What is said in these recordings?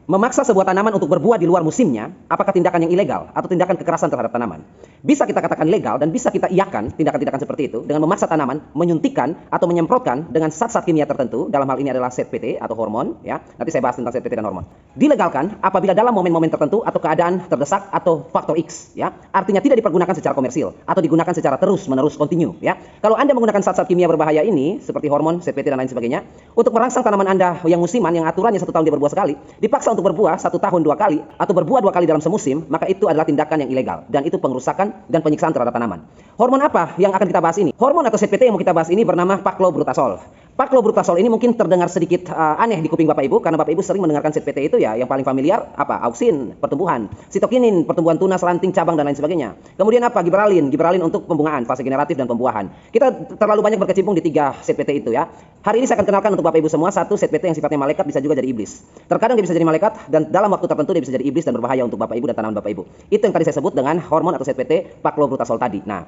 Memaksa sebuah tanaman untuk berbuah di luar musimnya, apakah tindakan yang ilegal atau tindakan kekerasan terhadap tanaman? Bisa kita katakan legal dan bisa kita iakan tindakan-tindakan seperti itu dengan memaksa tanaman, menyuntikkan atau menyemprotkan dengan zat-zat kimia tertentu, dalam hal ini adalah ZPT atau hormon, ya. Nanti saya bahas tentang ZPT dan hormon. Dilegalkan apabila dalam momen-momen tertentu atau keadaan terdesak atau faktor X, ya. Artinya tidak dipergunakan secara komersil atau digunakan secara terus-menerus kontinu, ya. Kalau Anda menggunakan zat-zat kimia berbahaya ini seperti hormon, ZPT dan lain sebagainya, untuk merangsang tanaman Anda yang musiman yang aturannya 1 tahun dia berbuah sekali, dipaksa untuk berbuah 1 tahun 2 kali atau berbuah 2 kali dalam semusim, maka itu adalah tindakan yang ilegal dan itu pengrusakan dan penyiksaan terhadap tanaman. Hormon apa yang akan kita bahas ini? Hormon atau ZPT yang mau kita bahas ini bernama Paclobrutasol. Paclobrutasol ini mungkin terdengar sedikit aneh di kuping Bapak Ibu karena Bapak Ibu sering mendengarkan ZPT itu ya yang paling familiar apa? Auksin, pertumbuhan, sitokinin, pertumbuhan tunas, ranting, cabang dan lain sebagainya. Kemudian apa? Giberalin, giberalin untuk pembungaan, fase generatif dan pembuahan. Kita terlalu banyak berkecimpung di 3 ZPT itu ya. Hari ini saya akan kenalkan untuk Bapak Ibu semua satu ZPT yang sifatnya malaikat bisa juga jadi iblis. Terkadang dia bisa jadi malaikat dan dalam waktu tertentu dia bisa jadi iblis dan berbahaya untuk Bapak Ibu dan tanaman Bapak Ibu. Itu yang tadi saya sebut dengan hormon atau ZPT Paclobrutasol tadi. Nah,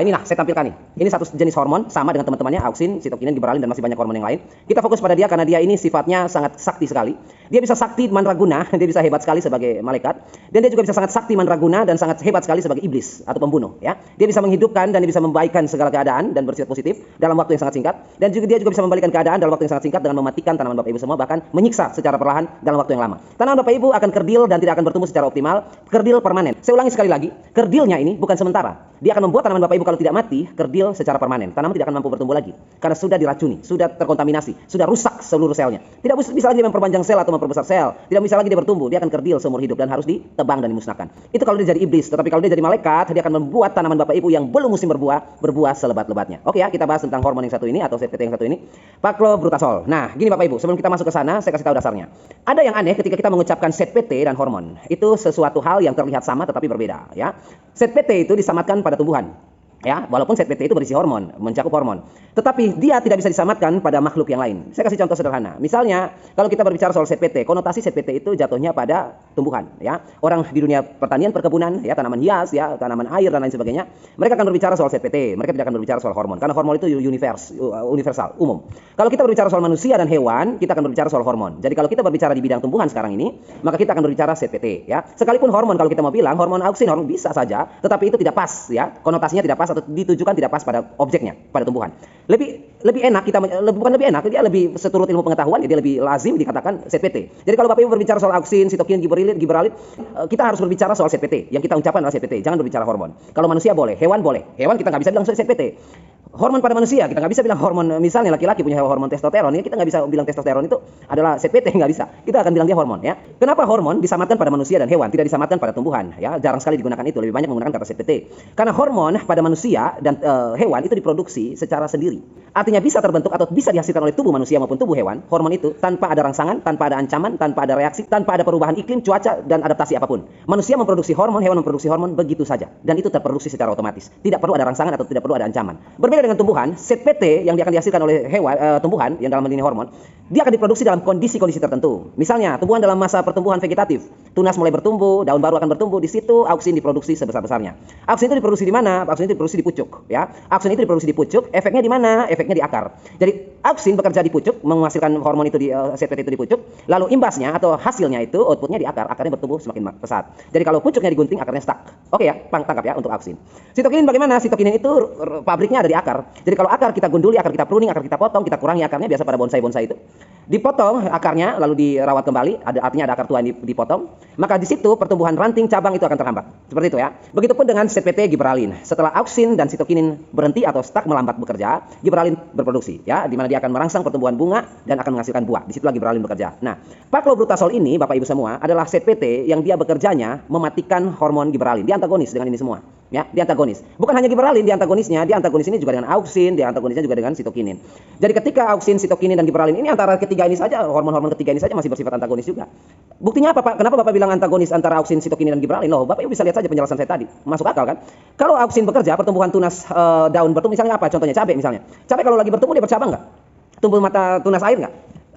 inilah saya tampilkan nih. Ini satu jenis hormon sama dengan teman-temannya auksin, sitokinin, giberalin dan masih banyak hormon yang lain. Kita fokus pada dia karena dia ini sifatnya sangat sakti sekali. Dia bisa sakti mandraguna, dia bisa hebat sekali sebagai malaikat dan dia juga bisa sangat sakti mandraguna dan sangat hebat sekali sebagai iblis atau pembunuh ya. Dia bisa menghidupkan dan dia bisa membaikkan segala keadaan dan bersifat positif dalam waktu yang sangat singkat dan juga dia juga bisa membalikan keadaan dalam waktu yang sangat singkat dengan mematikan tanaman Bapak Ibu semua bahkan menyiksa secara perlahan dalam waktu yang lama. Tanaman Bapak Ibu akan kerdil dan tidak akan bertumbuh secara optimal, kerdil permanen. Saya ulangi sekali lagi, kerdilnya ini bukan sementara. Dia akan membuat tanaman Bapak Ibu kalau tidak mati, kerdil secara permanen. Tanaman tidak akan mampu bertumbuh lagi karena sudah diracuni, sudah terkontaminasi, sudah rusak seluruh selnya. Tidak bisa lagi memperpanjang sel atau memperbesar sel. Tidak bisa lagi dia bertumbuh, dia akan kerdil seumur hidup dan harus ditebang dan dimusnahkan. Itu kalau dia jadi iblis, tetapi kalau dia jadi malaikat, dia akan membuat tanaman Bapak Ibu yang belum musim berbuah selebat-lebatnya. Oke ya, kita bahas tentang hormon yang satu ini atau ZPT yang satu ini, Paclobrutasol. Nah, gini Bapak Ibu, sebelum kita masuk ke sana, saya kasih tahu dasarnya. Ada yang aneh ketika kita mengucapkan ZPT dan hormon. Itu sesuatu hal yang terlihat sama tetapi berbeda, ya. ZPT itu disamatkan pada tumbuhan. Ya, walaupun ZPT itu berisi hormon, mencakup hormon. Tetapi dia tidak bisa disamatkan pada makhluk yang lain. Saya kasih contoh sederhana. Misalnya, kalau kita berbicara soal ZPT, konotasi ZPT itu jatuhnya pada tumbuhan, ya. Orang di dunia pertanian, perkebunan, ya, tanaman hias, ya, tanaman air dan lain sebagainya, mereka akan berbicara soal ZPT, mereka tidak akan berbicara soal hormon karena hormon itu universal, umum. Kalau kita berbicara soal manusia dan hewan, kita akan berbicara soal hormon. Jadi kalau kita berbicara di bidang tumbuhan sekarang ini, maka kita akan berbicara ZPT, ya. Sekalipun hormon kalau kita mau bilang hormon auksin, hormon bisa saja, tetapi itu tidak pas, ya. Konotasinya tidak pas atau ditujukan tidak pas pada objeknya, pada tumbuhan. Lebih enak bukan lebih enak, dia lebih seturut ilmu pengetahuan, dia lebih lazim dikatakan ZPT. Jadi kalau Bapak Ibu berbicara soal auksin, sitokinin, giberalin, kita harus berbicara soal ZPT. Yang kita ucapkan adalah ZPT, jangan berbicara hormon. Kalau manusia boleh, hewan boleh. Hewan kita nggak bisa bilang ZPT. Hormon pada manusia kita nggak bisa bilang hormon, misalnya laki-laki punya hormon testosteron, ini kita nggak bisa bilang testosteron itu adalah ZPT, nggak bisa. Kita akan bilang dia hormon, ya. Kenapa hormon disamatkan pada manusia dan hewan, tidak disamatkan pada tumbuhan, ya? Jarang sekali digunakan itu, lebih banyak menggunakan kata ZPT. Karena hormon pada manusia dan hewan itu diproduksi secara sendiri. Artinya bisa terbentuk atau bisa dihasilkan oleh tubuh manusia maupun tubuh hewan, hormon itu tanpa ada rangsangan, tanpa ada ancaman, tanpa ada reaksi, tanpa ada perubahan iklim, cuaca dan adaptasi apapun. Manusia memproduksi hormon, hewan memproduksi hormon begitu saja dan itu terproduksi secara otomatis. Tidak perlu ada rangsangan atau tidak perlu ada ancaman. Berbeda dengan tumbuhan, ZPT yang akan dihasilkan oleh tumbuhan yang dalam ini hormon, dia akan diproduksi dalam kondisi-kondisi tertentu. Misalnya, tumbuhan dalam masa pertumbuhan vegetatif, tunas mulai bertumbuh, daun baru akan bertumbuh, di situ auksin diproduksi sebesar-besarnya. Auksin itu diproduksi di mana? Auksin itu diproduksi di pucuk, ya. Auksin itu diproduksi di pucuk, efeknya di mana? Efeknya di akar. Jadi auksin bekerja di pucuk, menghasilkan hormon itu di ZPT itu di pucuk, lalu imbasnya atau hasilnya itu outputnya di akar, akarnya bertumbuh semakin pesat. Jadi kalau pucuknya digunting, akarnya stuck. Oke ya, tangkap ya untuk auksin. Sitokinin bagaimana? Sitokinin itu pabriknya ada di akar. Jadi kalau akar kita gunduli, akar kita pruning, akar kita potong, kita kurangi akarnya, biasa pada bonsai-bonsai itu. Dipotong akarnya lalu dirawat kembali, artinya ada akar tua yang dipotong, maka di situ pertumbuhan ranting cabang itu akan terhambat. Seperti itu ya. Begitupun dengan ZPT giberalin. Setelah auksin dan sitokinin berhenti atau stuck melambat bekerja, giberalin berproduksi ya, di mana dia akan merangsang pertumbuhan bunga dan akan menghasilkan buah. Disitulah giberalin bekerja. Nah, Paclobrutasol ini Bapak Ibu semua adalah ZPT yang dia bekerjanya mematikan hormon giberalin. Dia antagonis dengan ini semua. Ya, dia antagonis. Bukan hanya giberalin, dia antagonis ini juga dengan auksin, dia antagonisnya juga dengan sitokinin. Jadi ketika auksin, sitokinin dan giberalin ini antara ketiga ini saja, hormon-hormon ketiga ini saja masih bersifat antagonis juga. Buktinya apa, Pak? Kenapa Bapak bilang antagonis antara auksin, sitokinin dan giberalin? Loh, Bapak Ibu bisa lihat saja penjelasan saya tadi. Masuk akal kan? Kalau auksin bekerja, pertumbuhan tunas daun bertumbuh, misalnya apa? Contohnya cabai misalnya. Cabai kalau lagi bertumbuh dia bercabang nggak? Tumbuh mata tunas air nggak?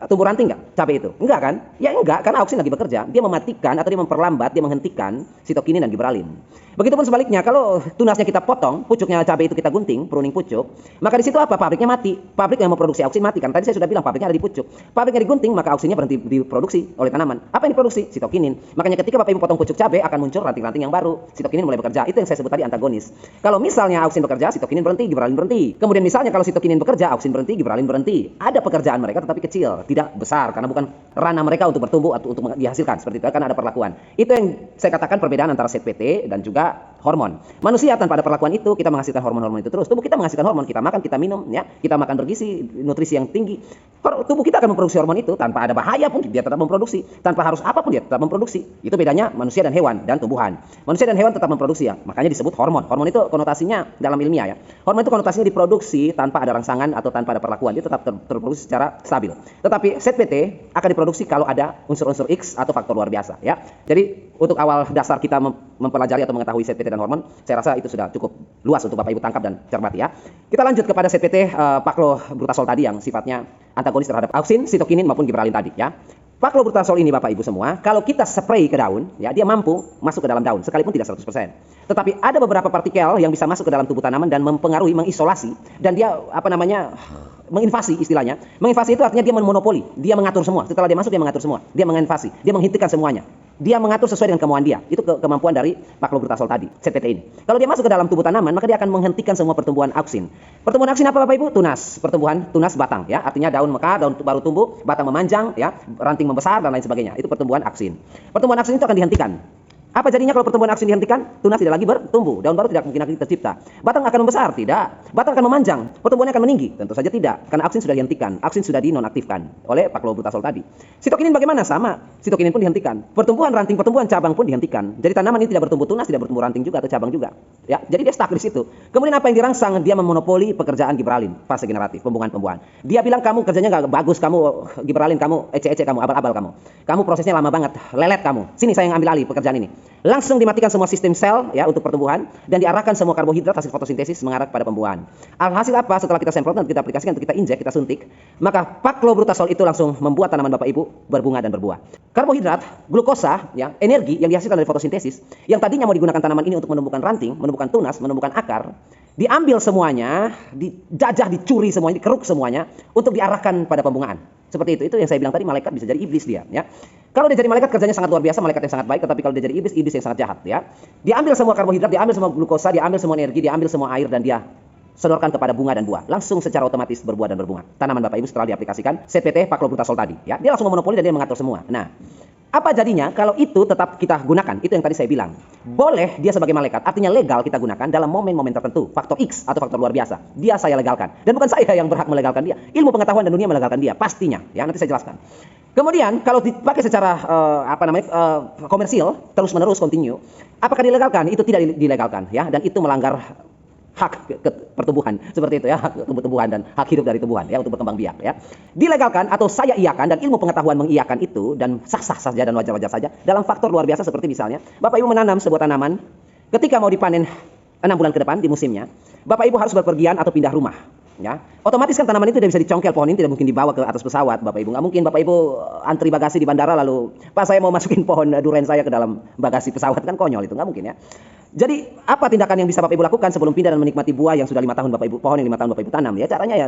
tumbuh ranting nggak cabai itu? Enggak kan? Ya enggak, karena auksin lagi bekerja. Dia mematikan atau dia memperlambat, dia menghentikan sitokinin dan giberalin. Begitupun sebaliknya, kalau tunasnya kita potong, pucuknya cabai itu kita gunting, pruning pucuk, maka di situ apa? Pabriknya mati. Pabrik yang memproduksi auksin mati kan. Tadi saya sudah bilang pabriknya ada di pucuk. Pabriknya digunting, maka auksinnya berhenti diproduksi oleh tanaman. Apa yang diproduksi? Sitokinin. Makanya ketika Bapak Ibu potong pucuk cabai akan muncul ranting-ranting yang baru. Sitokinin mulai bekerja. Itu yang saya sebut tadi antagonis. Kalau misalnya auksin bekerja, sitokinin berhenti, giberalin berhenti. Kemudian misalnya kalau sitokinin bekerja, auksin berhenti, giberalin berhenti. Ada pekerjaan mereka tetapi kecil, tidak besar karena bukan ranah mereka untuk bertumbuh atau untuk dihasilkan seperti itu, karena ada perlakuan. Itu yang saya katakan perbedaan antara ZPT dan juga hormon. Manusia tanpa ada perlakuan itu, kita menghasilkan hormon-hormon itu terus. Tubuh kita menghasilkan hormon, kita makan, kita minum, ya, kita makan bergizi, nutrisi yang tinggi. Tubuh kita akan memproduksi hormon itu tanpa ada bahaya pun dia tetap memproduksi, tanpa harus apapun dia tetap memproduksi. Itu bedanya manusia dan hewan dan tumbuhan. Manusia dan hewan tetap memproduksi ya, makanya disebut hormon. Hormon itu konotasinya dalam ilmiah ya. Hormon itu konotasinya diproduksi tanpa ada rangsangan atau tanpa ada perlakuan, dia tetap terproduksi secara stabil. Tetapi ZPT akan diproduksi kalau ada unsur-unsur X atau faktor luar biasa ya. Jadi untuk awal dasar kita mempelajari atau mengetahui ZPT dan hormon, saya rasa itu sudah cukup luas untuk Bapak Ibu tangkap dan cermati ya. Kita lanjut kepada ZPT Paclobutazol tadi yang sifatnya antagonis terhadap auksin, sitokinin maupun giberalin tadi ya. Paclobutazol ini Bapak Ibu semua, kalau kita spray ke daun, ya dia mampu masuk ke dalam daun sekalipun tidak 100%. Tetapi ada beberapa partikel yang bisa masuk ke dalam tubuh tanaman dan mempengaruhi, mengisolasi, dan dia menginvasi istilahnya. Menginvasi itu artinya dia memonopoli, dia mengatur semua. Setelah dia masuk dia mengatur semua. Dia menginvasi, dia menghentikan semuanya. Dia mengatur sesuai dengan kemauan dia. Itu kemampuan dari paclobutazol tadi, ZPT ini. Kalau dia masuk ke dalam tubuh tanaman, maka dia akan menghentikan semua pertumbuhan auksin. Pertumbuhan auksin apa Bapak Ibu? Tunas. Pertumbuhan tunas batang ya. Artinya daun mekar, daun baru tumbuh, batang memanjang ya, ranting membesar dan lain sebagainya. Itu pertumbuhan auksin. Pertumbuhan auksin itu akan dihentikan. Apa jadinya kalau pertumbuhan auksin dihentikan? Tunas tidak lagi bertumbuh, daun baru tidak mungkin lagi tercipta. Batang akan membesar? Tidak. Batang akan memanjang, pertumbuhannya akan meninggi? Tentu saja tidak, karena auksin sudah dihentikan, auksin sudah dinonaktifkan oleh paclobutazol tadi. Sitokinin bagaimana? Sama, sitokinin pun dihentikan. Pertumbuhan ranting, pertumbuhan cabang pun dihentikan. Jadi tanaman ini tidak bertumbuh tunas, tidak bertumbuh ranting juga atau cabang juga. Ya, jadi dia stuck di situ. Kemudian apa yang dirangsang? Dia memonopoli pekerjaan giberalin, fase generatif, pembuahan-pembuahan. Dia bilang kamu kerjanya nggak bagus, kamu giberalin, kamu ece-ece, kamu abal-abal kamu. Kamu prosesnya lama banget, lelet kamu. Sini saya yang ambil alih pekerjaan ini. Langsung dimatikan semua sistem sel ya untuk pertumbuhan dan diarahkan semua karbohidrat hasil fotosintesis mengarah kepada pembuahan. Alhasil apa? Setelah kita semprotkan, kita aplikasikan, kita injek, kita suntik, maka paclobutazol itu langsung membuat tanaman Bapak Ibu berbunga dan berbuah. Karbohidrat, glukosa, ya, energi yang dihasilkan dari fotosintesis yang tadinya mau digunakan tanaman ini untuk menumbuhkan ranting, menumbuhkan tunas, menumbuhkan akar, diambil semuanya, dijajah, dicuri semuanya, dikeruk semuanya untuk diarahkan pada pembungaan. Seperti itu yang saya bilang tadi, malaikat bisa jadi iblis dia ya. Kalau dia jadi malaikat kerjanya sangat luar biasa, malaikat yang sangat baik, tetapi kalau dia jadi iblis, iblis yang sangat jahat ya. Diambil semua karbohidrat, diambil semua glukosa, diambil semua energi, diambil semua air dan dia sodorkan kepada bunga dan buah. Langsung secara otomatis berbuah dan berbunga. Tanaman Bapak Ibu setelah diaplikasikan ZPT paclobutazol tadi ya. Dia langsung memonopoli dan dia mengatur semua. Nah, apa jadinya kalau itu tetap kita gunakan? Itu yang tadi saya bilang. Boleh dia sebagai malaikat, artinya legal kita gunakan dalam momen-momen tertentu. Faktor X atau faktor luar biasa. Dia saya legalkan. Dan bukan saya yang berhak melegalkan dia. Ilmu pengetahuan dan dunia melegalkan dia. Pastinya. Ya, nanti saya jelaskan. Kemudian kalau dipakai secara komersil, terus-menerus, continue. Apakah dilegalkan? Itu tidak dilegalkan. Ya, dan itu melanggar hak pertumbuhan seperti itu ya, hak tumbuh-tumbuhan dan hak hidup dari tumbuhan ya untuk berkembang biak ya. Dilegalkan atau saya iakan dan ilmu pengetahuan mengiyakan itu dan sah-sah saja dan wajar-wajar saja dalam faktor luar biasa seperti misalnya Bapak Ibu menanam sebuah tanaman ketika mau dipanen 6 bulan ke depan di musimnya, Bapak Ibu harus berpergian atau pindah rumah. Ya, otomatis kan tanaman itu tidak bisa dicongkel, pohon ini tidak mungkin dibawa ke atas pesawat Bapak Ibu. Nggak mungkin Bapak Ibu antri bagasi di bandara lalu, Pak saya mau masukin pohon durian saya ke dalam bagasi pesawat, kan konyol itu, nggak mungkin ya. Jadi apa tindakan yang bisa Bapak Ibu lakukan sebelum pindah dan menikmati buah yang sudah 5 tahun Bapak Ibu, pohon yang 5 tahun Bapak Ibu tanam ya? Caranya ya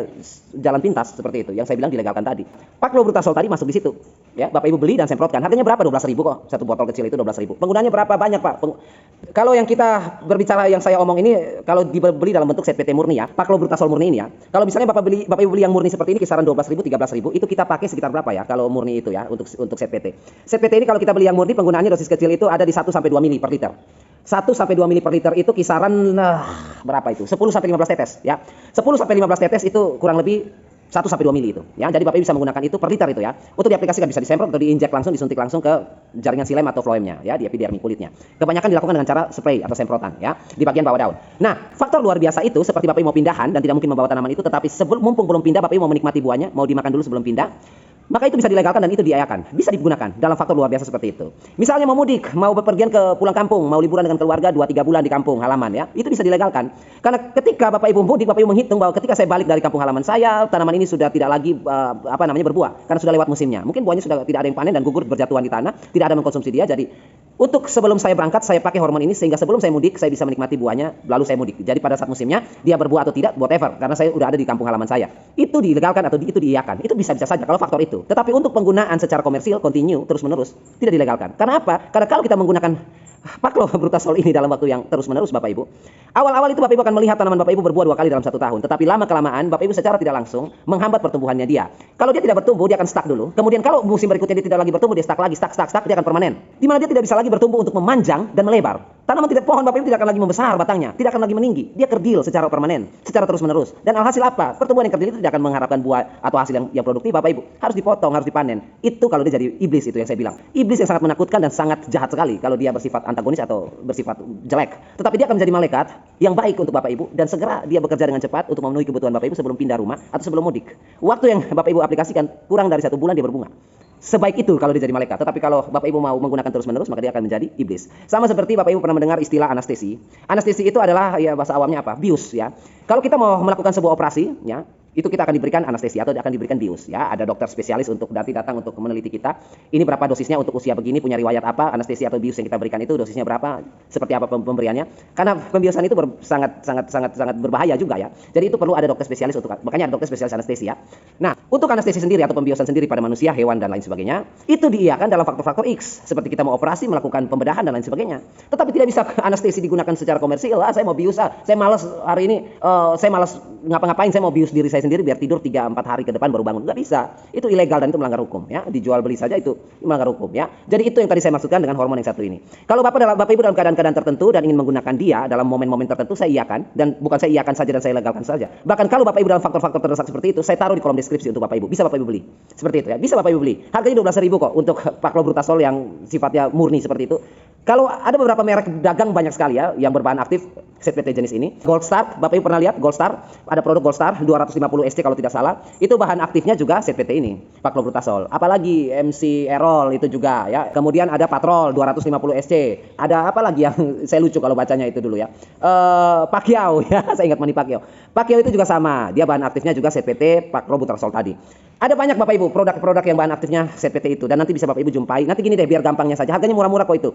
jalan pintas seperti itu yang saya bilang dilegalkan tadi. Paclobutazol tadi masuk di situ. Ya, Bapak Ibu beli dan semprotkan. Harganya berapa? 12.000 kok. Satu botol kecil itu 12.000. Penggunanya berapa banyak, Pak? Kalau yang kita berbicara yang saya omong ini kalau dibeli dalam bentuk ZPT murni ya, paclobutazol murni ini ya. Kalau misalnya Bapak Ibu beli yang murni seperti ini kisaran 12.000, 13.000, itu kita pakai sekitar berapa ya kalau murni itu ya untuk ZPT. ZPT ini kalau kita beli yang murni penggunaannya dosis kecil itu ada di 1 sampai 2 mili per liter. 1 sampai 2 mili per liter itu kisaran berapa itu? 10 sampai 15 tetes ya. 10 sampai 15 tetes itu kurang lebih 1 sampai 2 mili itu ya. Jadi Bapak Ibu bisa menggunakan itu per liter itu ya. Untuk diaplikasikan bisa disemprot atau diinjek langsung, disuntik langsung ke jaringan silem atau floemnya ya, di epidermi kulitnya. Kebanyakan dilakukan dengan cara spray atau semprotan ya di bagian bawah daun. Nah, faktor luar biasa itu seperti Bapak Ibu mau pindahan dan tidak mungkin membawa tanaman itu, tetapi mumpung belum pindah Bapak Ibu mau menikmati buahnya, mau dimakan dulu sebelum pindah. maka itu bisa dilegalkan dan itu diayakan, bisa digunakan dalam faktor luar biasa seperti itu. Misalnya mau mudik, mau bepergian ke pulang kampung, mau liburan dengan keluarga 2-3 bulan di kampung halaman ya, itu bisa dilegalkan. Karena ketika Bapak Ibu mudik, Bapak Ibu menghitung bahwa ketika saya balik dari kampung halaman saya, tanaman ini sudah tidak lagi berbuah karena sudah lewat musimnya. Mungkin buahnya sudah tidak ada yang panen dan gugur berjatuhan di tanah, tidak ada mengkonsumsi dia. Jadi untuk sebelum saya berangkat, saya pakai hormon ini sehingga sebelum saya mudik, saya bisa menikmati buahnya, lalu saya mudik. Jadi pada saat musimnya, dia berbuah atau tidak, whatever, karena saya udah ada di kampung halaman saya. Itu dilegalkan atau itu diiyakan. Itu bisa-bisa saja kalau faktor itu. Tetapi untuk penggunaan secara komersil, continue, terus-menerus, tidak dilegalkan. Karena apa? Karena kalau kita menggunakan Paclobrutasol ini dalam waktu yang terus-menerus Bapak Ibu, awal-awal itu Bapak Ibu akan melihat tanaman Bapak Ibu berbuah 2 kali dalam 1 tahun. Tetapi lama-kelamaan Bapak Ibu secara tidak langsung menghambat pertumbuhannya dia. Kalau dia tidak bertumbuh, dia akan stuck dulu. Kemudian kalau musim berikutnya dia tidak lagi bertumbuh, dia stuck lagi, stuck, dia akan permanen. Di mana dia tidak bisa lagi bertumbuh untuk memanjang dan melebar. Tanaman tidak pohon Bapak Ibu tidak akan lagi membesar batangnya, tidak akan lagi meninggi. Dia kerdil secara permanen, secara terus-menerus. Dan alhasil apa? Pertumbuhan yang kerdil itu tidak akan mengharapkan buah atau hasil yang produktif Bapak Ibu. Harus dipotong, harus dipanen. Itu kalau dia jadi iblis, itu yang saya bilang. Iblis yang sangat menakutkan dan sangat jahat sekali kalau dia bersifat antagonis atau bersifat jelek. Tetapi dia akan menjadi malaikat yang baik untuk Bapak Ibu dan segera dia bekerja dengan cepat untuk memenuhi kebutuhan Bapak Ibu sebelum pindah rumah atau sebelum mudik. Waktu yang Bapak Ibu aplikasikan kurang dari 1 bulan dia berbunga. Sebaik itu kalau dia jadi malaikat. Tetapi kalau Bapak Ibu mau menggunakan terus-menerus, maka dia akan menjadi iblis. Sama seperti Bapak Ibu pernah mendengar istilah anestesi. Anestesi itu adalah ya bahasa awamnya apa? Bius ya. Kalau kita mau melakukan sebuah operasi ya, itu kita akan diberikan anestesi atau akan diberikan bius ya. Ada dokter spesialis untuk datang untuk meneliti kita. Ini berapa dosisnya untuk usia begini, punya riwayat apa, anestesi atau bius yang kita berikan itu dosisnya berapa, seperti apa pemberiannya. Karena pembiusan itu sangat berbahaya juga ya. Jadi itu perlu ada dokter spesialis untuk, makanya ada dokter spesialis anestesi ya. Nah, untuk anestesi sendiri atau pembiusan sendiri pada manusia, hewan dan lain sebagainya, itu diiakan dalam faktor-faktor X, seperti kita mau operasi, melakukan pembedahan dan lain sebagainya. Tetapi tidak bisa anestesi digunakan secara komersil. Saya mau bius, saya malas hari ini, saya malas ngapa-ngapain, saya mau bius diri saya sendiri biar tidur 3-4 hari ke depan baru bangun. Nggak bisa. Itu ilegal dan itu melanggar hukum ya. Dijual beli saja itu melanggar hukum ya. Jadi itu yang tadi saya maksudkan dengan hormon yang satu ini. Kalau Bapak Ibu dalam keadaan-keadaan tertentu dan ingin menggunakan dia dalam momen-momen tertentu, saya iakan, dan bukan saya iakan saja dan saya legalkan saja. Bahkan kalau Bapak Ibu dalam faktor-faktor terdesak seperti itu, saya taruh di kolom deskripsi untuk Bapak Ibu. Bisa Bapak Ibu beli. Seperti itu ya. Bisa Bapak Ibu beli. Harganya 12.000 kok untuk Paclobrutasol yang sifatnya murni seperti itu. Kalau ada beberapa merek dagang banyak sekali ya yang berbahan aktif ZPT jenis ini. Gold Star, Bapak Ibu pernah lihat Gold Star? Ada produk Gold Star 250 SC kalau tidak salah. Itu bahan aktifnya juga ZPT ini, Paclobrutasol. Apalagi MC Erol itu juga ya. Kemudian ada Patrol 250 SC. Ada apa lagi yang saya lucu kalau bacanya itu dulu ya. Pacquiao ya, saya ingat Manny Pacquiao. Pacquiao itu juga sama, dia bahan aktifnya juga ZPT Paclobrutasol tadi. Ada banyak Bapak Ibu produk-produk yang bahan aktifnya ZPT itu dan nanti bisa Bapak Ibu jumpai. Nanti gini deh biar gampangnya saja. Harganya murah-murah kok itu.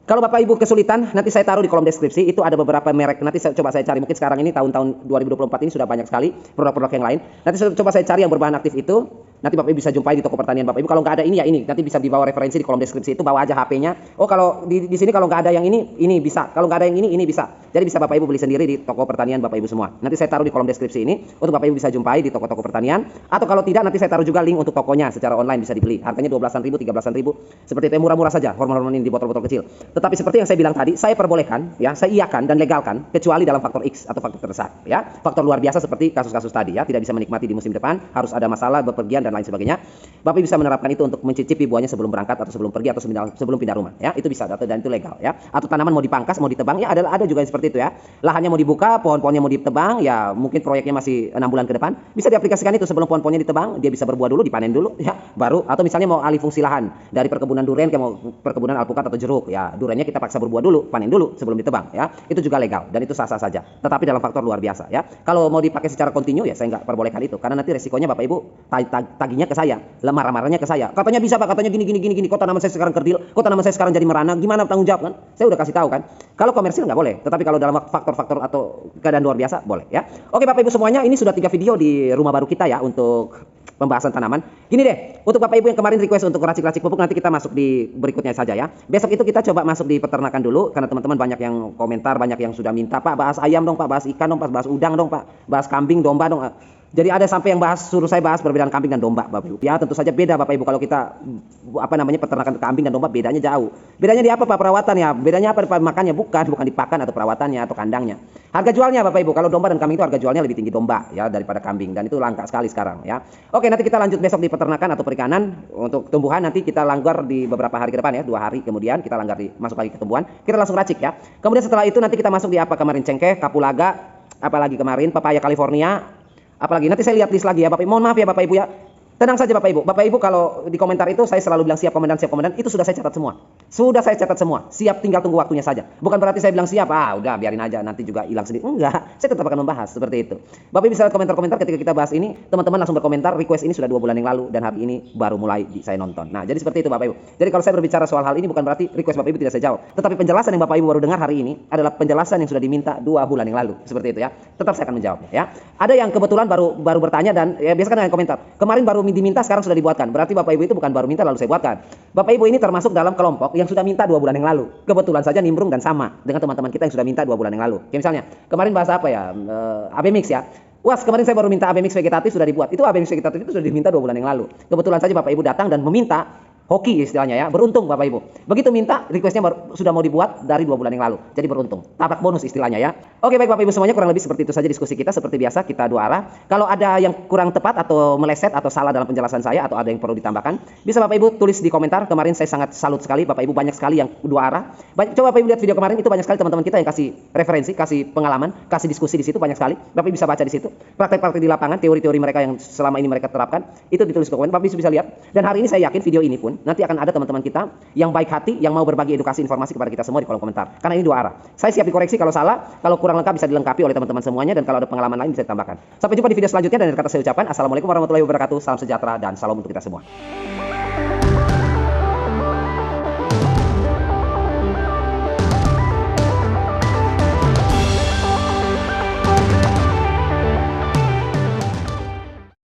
Kalau Bapak Ibu kesulitan, nanti saya taruh di kolom deskripsi. Itu ada beberapa merek. Nanti coba saya cari. Mungkin sekarang ini tahun-tahun 2024 ini sudah banyak sekali produk-produk yang lain. Nanti coba saya cari yang berbahan aktif itu. Nanti Bapak Ibu bisa jumpai di toko pertanian Bapak Ibu. Kalau nggak ada ini ya ini. Nanti bisa dibawa referensi di kolom deskripsi itu. Bawa aja HP-nya. Oh kalau di sini kalau nggak ada yang ini bisa. Kalau nggak ada yang ini bisa. Jadi bisa Bapak Ibu beli sendiri di toko pertanian Bapak Ibu semua. Nanti saya taruh di kolom deskripsi ini untuk Bapak Ibu bisa jumpai di toko-toko pertanian. Atau kalau tidak nanti saya taruh juga link untuk tokonya secara online bisa dibeli. Harganya 12.000, 13.000. Seperti itu murah-murah saja hormon-hormon ini di botol-botol kecil. Tetapi seperti yang saya bilang tadi, saya perbolehkan ya, saya iakan dan legalkan kecuali dalam faktor X atau faktor terdesak ya. Faktor luar biasa seperti kasus-kasus tadi ya, tidak bisa menikmati di musim depan, harus ada masalah bepergian dan lain sebagainya. Bapak bisa menerapkan itu untuk mencicipi buahnya sebelum berangkat atau sebelum pergi atau sebelum pindah rumah ya. Itu bisa dan itu legal ya. Atau tanaman mau dipangkas, mau ditebang ya ada juga yang seperti itu ya. Lahannya mau dibuka, pohon-pohonnya mau ditebang ya, mungkin proyeknya masih 6 bulan ke depan, bisa diaplikasikan itu sebelum pohon-pohonnya ditebang, dia bisa berbuah dulu, dipanen dulu ya, baru atau misalnya mau alih fungsi lahan dari perkebunan durian ke mau perkebunan alpukat atau jeruk ya, duriannya kita paksa berbuah dulu, panen dulu sebelum ditebang ya. Itu juga legal dan itu sah-sah saja. Tetapi dalam faktor luar biasa ya. Kalau mau dipakai secara kontinu ya saya nggak perbolehkan itu karena nanti resikonya Bapak Ibu tagihnya ke saya, marah-marahnya ke saya. Katanya bisa Pak, katanya gini. Kok tanaman saya sekarang kerdil, kok tanaman saya sekarang jadi merana, gimana tanggung jawab kan? Saya udah kasih tahu kan. Kalau komersil nggak boleh, tetapi kalau dalam faktor-faktor atau keadaan luar biasa boleh ya. Oke Bapak Ibu semuanya, ini sudah 3 video di rumah baru kita ya untuk pembahasan tanaman. Gini deh, untuk Bapak Ibu yang kemarin request untuk racik-racik pupuk nanti kita masuk di berikutnya saja ya. Besok itu kita coba masuk di peternakan dulu karena teman-teman banyak yang komentar, banyak yang sudah minta, Pak bahas ayam dong, Pak bahas ikan dong, Pak bahas udang dong, Pak bahas kambing, domba dong. Jadi ada sampai yang suruh saya bahas perbedaan kambing dan domba Bapak Ibu. Ya tentu saja beda Bapak Ibu kalau kita peternakan kambing dan domba bedanya jauh. Bedanya di apa Pak? Perawatan ya. Bedanya apa? Makannya bukan di pakan atau perawatannya atau kandangnya. Harga jualnya Bapak Ibu kalau domba dan kambing itu harga jualnya lebih tinggi domba ya daripada kambing dan itu langka sekali sekarang ya. Oke, nanti kita lanjut besok di peternakan atau perikanan. Untuk tumbuhan nanti kita langgar di beberapa hari ke depan ya, 2 hari kemudian kita langgar masuk lagi ke tumbuhan. Kita langsung racik ya. Kemudian setelah itu nanti kita masuk di apa kemarin, cengkeh, kapulaga, apalagi kemarin pepaya California. Apalagi nanti saya lihat list lagi ya Bapak Ibu. Mohon maaf ya Bapak Ibu ya. Tenang saja Bapak Ibu. Bapak Ibu kalau di komentar itu saya selalu bilang siap komandan, itu sudah saya catat semua. Sudah saya catat semua. Siap, tinggal tunggu waktunya saja. Bukan berarti saya bilang siap, udah biarin aja nanti juga hilang sendiri. Enggak, saya tetap akan membahas seperti itu. Bapak Ibu bisa lihat komentar-komentar ketika kita bahas ini, teman-teman langsung berkomentar, request ini sudah 2 bulan yang lalu dan hari ini baru mulai saya nonton. Nah, jadi seperti itu Bapak Ibu. Jadi kalau saya berbicara soal hal ini bukan berarti request Bapak Ibu tidak saya jawab. Tetapi penjelasan yang Bapak Ibu baru dengar hari ini adalah penjelasan yang sudah diminta 2 bulan yang lalu. Seperti itu ya. Tetap saya akan menjawabnya ya. Ada yang kebetulan baru bertanya dan ya biasakan dengan komentar. Kemarin baru diminta, sekarang sudah dibuatkan. Berarti Bapak Ibu itu bukan baru minta lalu saya buatkan. Bapak Ibu ini termasuk dalam kelompok yang sudah minta 2 bulan yang lalu. Kebetulan saja nimbrung dan sama dengan teman-teman kita yang sudah minta 2 bulan yang lalu. Kayak misalnya, kemarin bahasa apa ya? AB Mix ya. Was, kemarin saya baru minta AB Mix vegetatif sudah dibuat. Itu AB Mix vegetatif itu sudah diminta 2 bulan yang lalu. Kebetulan saja Bapak Ibu datang dan meminta hoki istilahnya ya, beruntung Bapak Ibu. Begitu minta, requestnya sudah mau dibuat dari 2 bulan yang lalu. Jadi beruntung, tabrak bonus istilahnya ya. Oke baik Bapak Ibu semuanya, kurang lebih seperti itu saja diskusi kita. Seperti biasa kita 2 arah. Kalau ada yang kurang tepat atau meleset atau salah dalam penjelasan saya atau ada yang perlu ditambahkan, bisa Bapak Ibu tulis di komentar. Kemarin saya sangat salut sekali, Bapak Ibu banyak sekali yang 2 arah. Coba Bapak Ibu lihat video kemarin, itu banyak sekali teman-teman kita yang kasih referensi, kasih pengalaman, kasih diskusi di situ banyak sekali. Bapak Ibu bisa baca di situ. Praktek-praktek di lapangan, teori-teori mereka yang selama ini mereka terapkan, itu ditulis ke komentar. Bapak Ibu bisa lihat. Dan hari ini saya yakin video ini pun nanti akan ada teman-teman kita yang baik hati yang mau berbagi edukasi informasi kepada kita semua di kolom komentar. Karena ini 2 arah. Saya siap dikoreksi kalau salah, kalau kurang lengkap bisa dilengkapi oleh teman-teman semuanya dan kalau ada pengalaman lain bisa ditambahkan. Sampai jumpa di video selanjutnya dan dari kata saya ucapkan assalamualaikum warahmatullahi wabarakatuh, salam sejahtera dan salam untuk kita semua.